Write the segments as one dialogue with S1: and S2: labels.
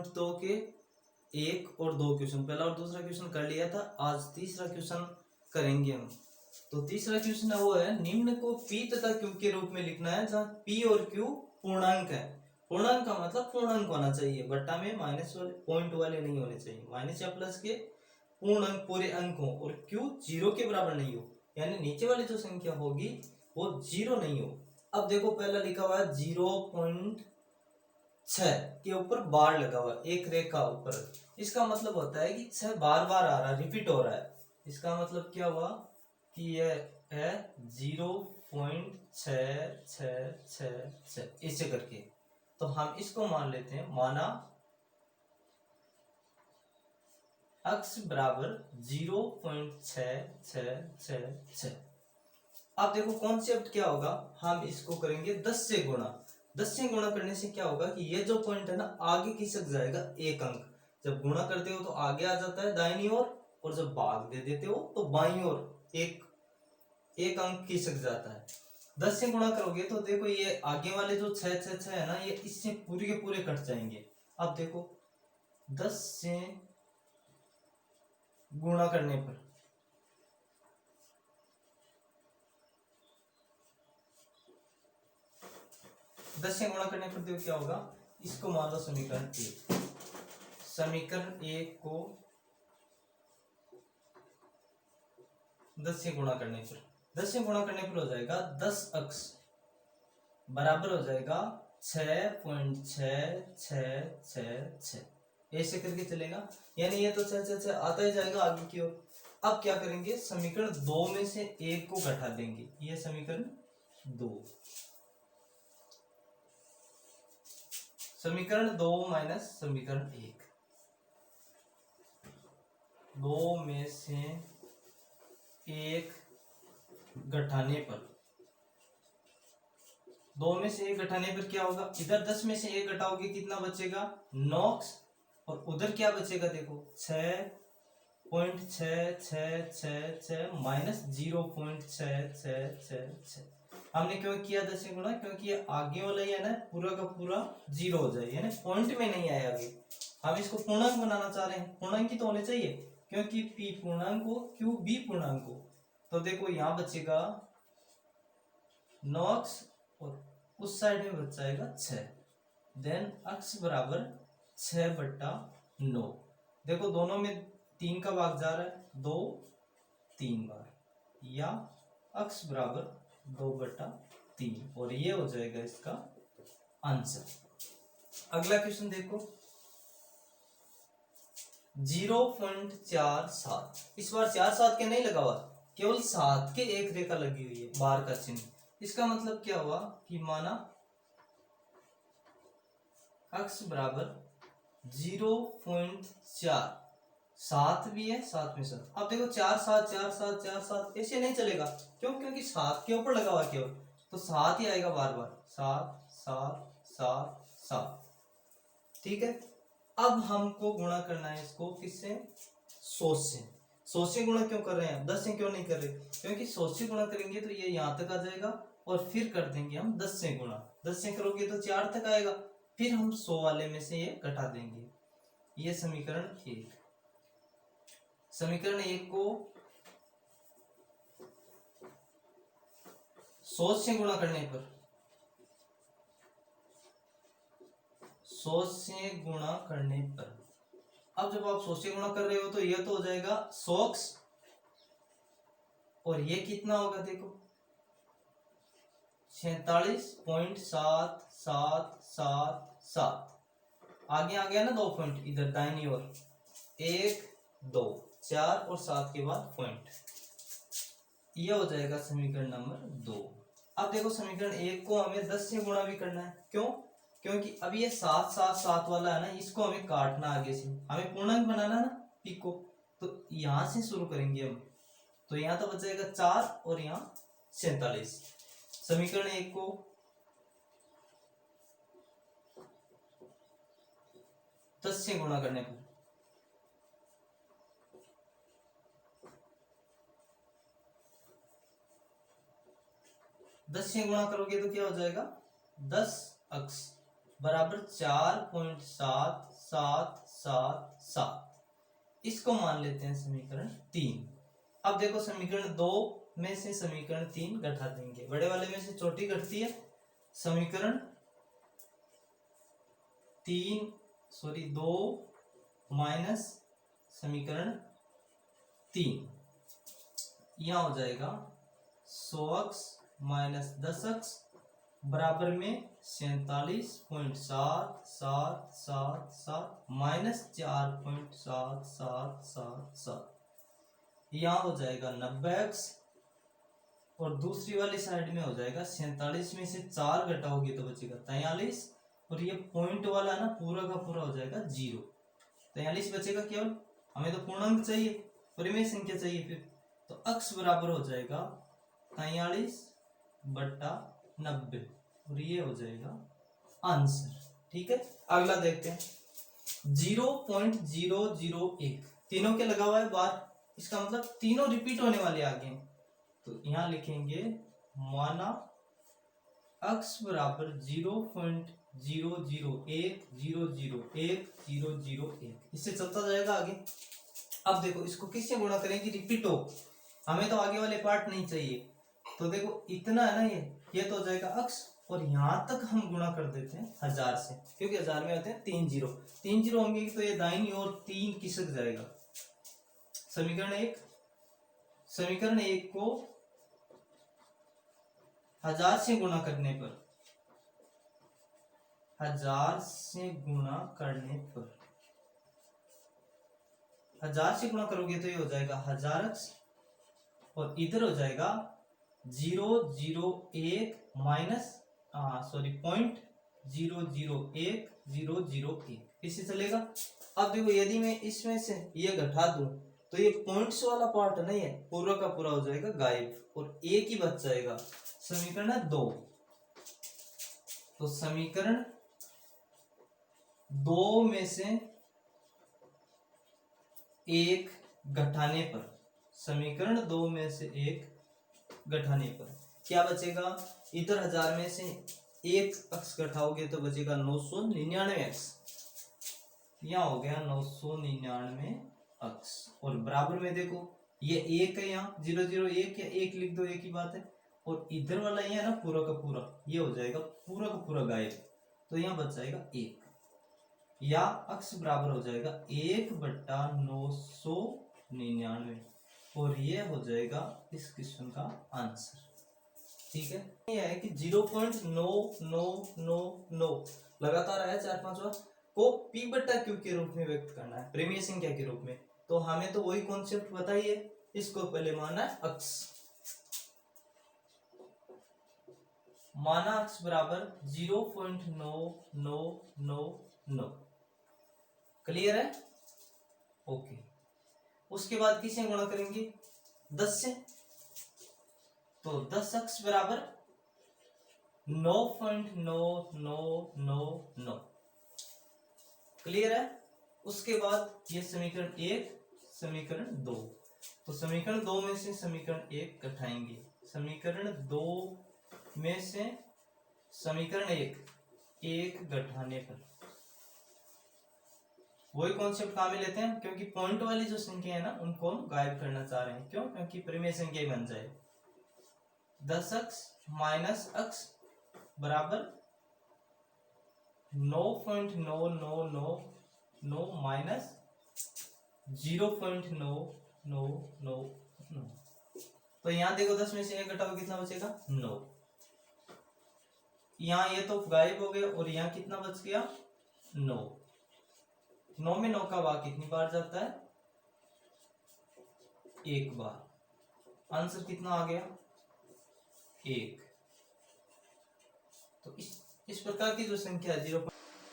S1: दो के एक और दो क्वेश्चन, पहला और दूसरा क्वेश्चन कर लिया था, आज तीसरा क्वेश्चन करेंगे हम। तो तीसरा क्वेश्चन है वो है, निम्न को पी तथा क्यू के रूप में लिखना है, जहाँ पी और क्यू पूर्णांक है। पूर्णांक का मतलब पूर्णांक होना चाहिए, बट्टा में माइनस वाले पॉइंट वाले नहीं होने चाहिए, माइनस या प्लस के पूर्णांक पूरे अंक हो, और क्यू जीरो के बराबर नहीं हो, यानी नीचे वाली जो संख्या होगी वो जीरो नहीं हो। अब देखो पहला लिखा हुआ है 0.6 के ऊपर बार लगा हुआ एक रेखा ऊपर, इसका मतलब होता है कि 6 बार बार आ रहा है, रिपीट हो रहा है। इसका मतलब क्या हुआ कि यह है 0.666 ऐसे करके। तो हम इसको मान लेते हैं, माना x बराबर 0.6666। अब देखो कॉन्सेप्ट क्या होगा, हम इसको करेंगे 10 से गुणा। 10 से गुणा करने से क्या होगा कि ये जो पॉइंट है ना आगे खिसक जाएगा एक अंक। जब गुणा करते हो तो आगे आ जाता है दाहिनी ओर, और जब भाग दे देते हो तो बाईं ओर एक एक अंक खिसक जाता है। 10 से गुणा करोगे तो देखो ये आगे वाले जो 6 है ना, ये इससे पूरे के पूरे कट जाएंगे। अब देखो 10 से गुणा करने पर 10 से गुणा करने पर देखो क्या होगा, इसको मान लो समीकरण एक। समीकरण एक को 10 से गुणा करने पर, 10 से गुणा करने पर हो जाएगा 10x बराबर हो जाएगा 6.6666, ऐसे करके चलेगा, यानी ये तो 6 आता ही जाएगा आगे की ओर। अब क्या करेंगे, समीकरण दो में से एक को घटा देंगे, ये समीकरण दो, समीकरण दो माइनस समीकरण एक, दो में से एक घटाने पर, दो में से एक घटाने पर क्या होगा, इधर 10 में से एक घटाओगे कितना बचेगा 9, और उधर क्या बचेगा देखो 6.6666 माइनस 0.6666। हमने क्यों किया 10 से गुणा, क्योंकि ये आगे वाला ही है ना पूरा का पूरा जीरो हो जाए, यानी पॉइंट में नहीं आया आगे। हम इसको पूर्णांक बनाना चाह रहे हैं, पूर्णांक ही तो होने चाहिए, क्योंकि p पूर्णांक हो q भी पूर्णांक हो। तो देखो यहां बचेगा 9x और उस साइड में बच जाएगा 6, देन x बराबर 6/9। देखो दोनों में 3 का भाग जा रहा है, 2 3 बार, या x बराबर 2/3, और ये हो जाएगा इसका आंसर। अगला क्वेश्चन देखो 0.47, इस बार 4 7 के नहीं लगा हुआ, केवल 7 के एक रेखा लगी हुई है, बार का चिन्ह। इसका मतलब क्या हुआ कि माना x बराबर 0.4, 7 भी है, 7 में 7। अब देखो 4 7 4 7 4 7 ऐसे नहीं चलेगा, क्यों, क्योंकि 7 के ऊपर लगा हुआ केवल, तो 7 ही आएगा बार बार, 7 7 7 7, ठीक है। अब हमको गुणा करना है इसको किससे, 100 से। 100 से गुणा क्यों कर रहे हैं, 10 से क्यों नहीं कर रहे, क्योंकि 100 से गुणा करेंगे तो ये यहाँ तक आ जाएगा, और फिर कर देंगे हम 10 से गुणा, 10 से करोगे तो 4 तक आएगा, फिर हम 100 वाले में से ये घटा देंगे, ये समीकरण एक। समीकरण एक को 100 से गुणा करने पर, 100 से गुणा करने पर, अब जब आप 100 से गुणा कर रहे हो तो ये तो हो जाएगा 100x, और ये कितना होगा देखो 46.7777, आगे आ गया ना 2 पॉइंट इधर दाहिनी ओर, 1 2 4 और 7 के बाद पॉइंट, ये हो जाएगा समीकरण नंबर 2। अब देखो समीकरण एक को हमें 10 से गुणा भी करना है, क्यों, क्योंकि अभी ये 7 7 7 वाला है ना, इसको हमें काटना आगे से, हमें पूर्णांक बनाना ना पी को, तो यहां से शुरू करेंगे हम, तो यहां तो बचेगा 4 और यहाँ 47। समीकरण एक को 10 से गुणा करने पर, 10 से गुणा करोगे तो क्या हो जाएगा 10x बराबर 4.7777। इसको मान लेते हैं समीकरण 3। अब देखो समीकरण 2 में से समीकरण 3 घटा देंगे, बड़े वाले में से छोटी घटती है। समीकरण 2 माइनस समीकरण 3, यहां हो जाएगा 100x माइनस 10x बराबर में 47.7777 माइनस 4.7777। यहाँ हो जाएगा 90x और दूसरी वाली साइड में हो जाएगा 47 में से 4 घटाओगे तो बचेगा 43 और ये पॉइंट वाला ना पूरा का पूरा हो जाएगा 0। 43 बचेगा केवल, हमें तो पूर्णांक चाहिए, परिमेय संख्या चाहिए फिर, तो x बराबर हो जाएगा 43/90 और ये हो जाएगा आंसर। ठीक है, अगला देखते हैं 0.001। तीनों के लगा हुआ है बार, इसका मतलब तीनों रिपीट होने वाले आगे हैं, तो यहां लिखेंगे माना x बराबर 0.001001001। इससे चलता जाएगा आगे। अब देखो इसको किससे गुणा करेंगे, रिपीट हो, हमें तो आगे वाले पार्ट नहीं चाहिए, तो देखो इतना है ना, ये तो हो जाएगा x और यहां तक हम गुणा कर देते हैं 1000 से, क्योंकि 1000 में होते हैं 3 जीरो, 3 जीरो होंगे तो ये दाहिनी ओर 3 खिसक जाएगा। समीकरण 1 को 1000 से गुणा करने पर 1000 से गुणा करोगे तो ये हो जाएगा 1000x और इधर हो जाएगा 001 माइनस .0010001 इससे चलेगा। अब देखो यदि मैं इसमें से ये घटा दूं तो ये पॉइंट्स वाला पार्ट नहीं है, पूरा का पूरा हो जाएगा गायब और एक ही बच जाएगा। समीकरण 2, तो समीकरण 2 में से एक घटाने पर, समीकरण 2 में से एक घटाने पर क्या बचेगा, इधर 1000 में से एक अक्स घटाओगे तो बचेगा 999x, यहाँ हो गया 999 अक्स और बराबर में देखो ये एक है, यहाँ 001 या 1 लिख दो, एक ही बात है, और इधर वाला ये है ना पूरा का पूरा, ये हो जाएगा पूरा का पूरा गायब, तो यहाँ बच जाएगा 1 या अक्स बराबर हो जाएगा 1/999 और ये हो जाएगा इस क्वेश्चन का आंसर। ठीक है, ये है कि 0.9999 लगातार आया 4-5 बार को p/q के रूप में व्यक्त करना है, परिमेय संख्या के रूप में, तो हमें तो वही कॉन्सेप्ट बताइए, इसको पहले माना है अक्स, माना अक्स बराबर 0.9999। क्लियर है, ओके। उसके बाद किसे गुणा करेंगे 10 से, तो 10x बराबर 9.9999। क्लियर है। उसके बाद ये समीकरण 1 समीकरण 2, तो समीकरण 2 में से समीकरण 1 घटाएंगे, समीकरण 2 में से समीकरण 1 घटाने पर वही कॉन्सेप्ट काम में लेते हैं, क्योंकि पॉइंट वाली जो संख्या है ना उनको हम गायब करना चाह रहे हैं, क्यों, क्योंकि परिमेय संख्या ही बन जाए। 10x माइनस x बराबर 9.9999 माइनस 0.9999। तो यहाँ देखो 10 में से 1 घटाओ कितना बचेगा 9, यहाँ ये तो गायब हो गया और यहाँ कितना बच गया 9। 9 में 9 का भाग कितनी बार जाता है, 1 बार। आंसर कितना आ गया 1। तो इस प्रकार की जो संख्या है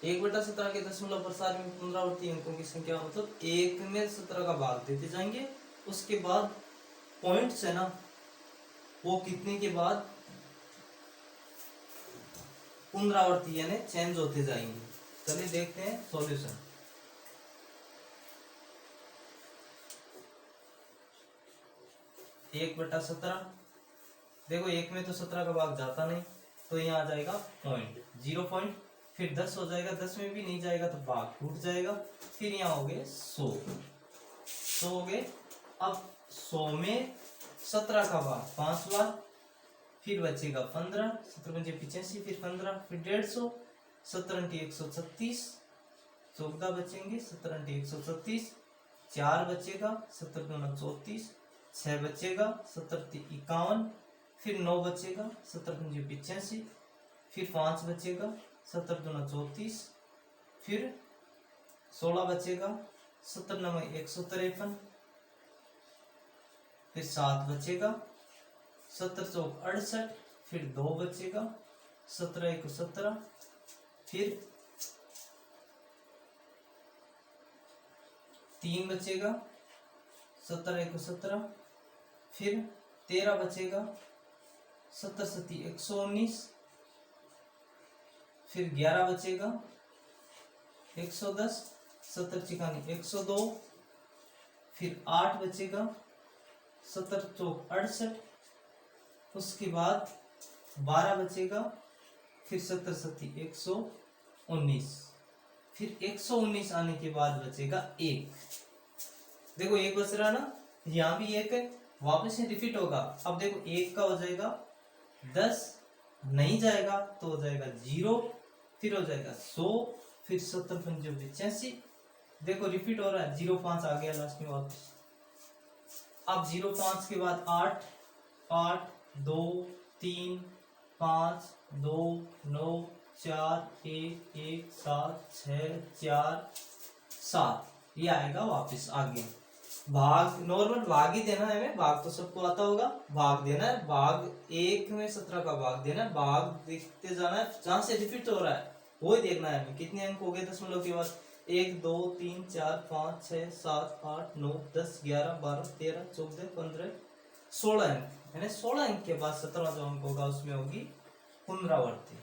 S1: 1/17 के दशमलव प्रसार में पुनरावृत्ति अंकों की संख्या, मतलब 1 में 17 का भाग देते जाएंगे, उसके बाद पॉइंट्स है ना वो कितने के बाद पुनरावृत्ति यानी चेंज होते जाएंगे। चलिए देखते हैं सॉल्यूशन। 1/17, देखो 1 में तो 17 का भाग जाता नहीं, तो यहाँ आ जाएगा 0.0 फिर 10 हो जाएगा, 10 में भी नहीं जाएगा तो भाग टूट जाएगा। फिर यहाँ हो गए 100, 100 हो गए। अब 100 में 17 का भाग 5 बार, फिर बचेगा 15, 17 पंजे 85, फिर 15, फिर 150, 17 × 136, 14 बचेंगे, 17 × 136, 4 बचेगा, 17 × 34, 6 बचेगा, 17 × 51, फिर 9 बचेगा, 17 पंजे 85, फिर 5 बचेगा, 17 × 34, फिर 16 बचेगा, 17 × 9 153, फिर 7 बचेगा, 17 × 4 68, फिर 2 बचेगा, 17 × 1 17, फिर 3 बचेगा, 17 × 1 17, फिर 13 बचेगा, 17 × 7 119, फिर 11 बचेगा, 110, 17 × 6 102, फिर 8 बचेगा, 17 × 4 68, उसके बाद 12 बचेगा, फिर 17 × 7 119, फिर 119 आने के बाद बचेगा 1। देखो 1 बच रहा ना, यहाँ भी 1 है, वापस से रिपीट होगा। अब देखो 1 का हो जाएगा 10, नहीं जाएगा तो हो जाएगा 0, फिर हो जाएगा 100, फिर 17 पंजे 85। देखो रिपीट हो रहा है, 0 5 आ गया लास्ट में वापस। अब 0 5 के बाद 8, 8 2 3 5 2 9 4 1 1 7 6 4 7, ये आएगा वापस आगे। भाग नॉर्मल भाग ही देना है, हमें भाग तो सबको आता होगा, भाग देना है, भाग 1 में 17 का भाग देना है, भाग देखते जाना है, जहां से रिपीट हो रहा है वो ही देखना है हमें। कितने अंक हो गए दशमलव के बाद? 1 2 3 4 5 6 7 8 9 10 11 12 13 14 15 16 अंक, यानी 16 अंक के बाद 17वां जो अंक होगा उसमें होगी पुनरावृत्ति।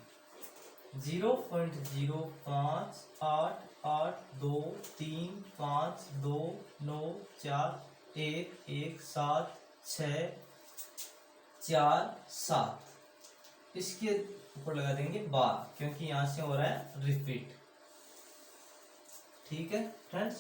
S1: 0.05 8 8 2 3 5 2 9 4 1 1 7 6 4 7, इसके ऊपर लगा देंगे 12, क्योंकि यहां से हो रहा है रिपीट। ठीक है फ्रेंड्स।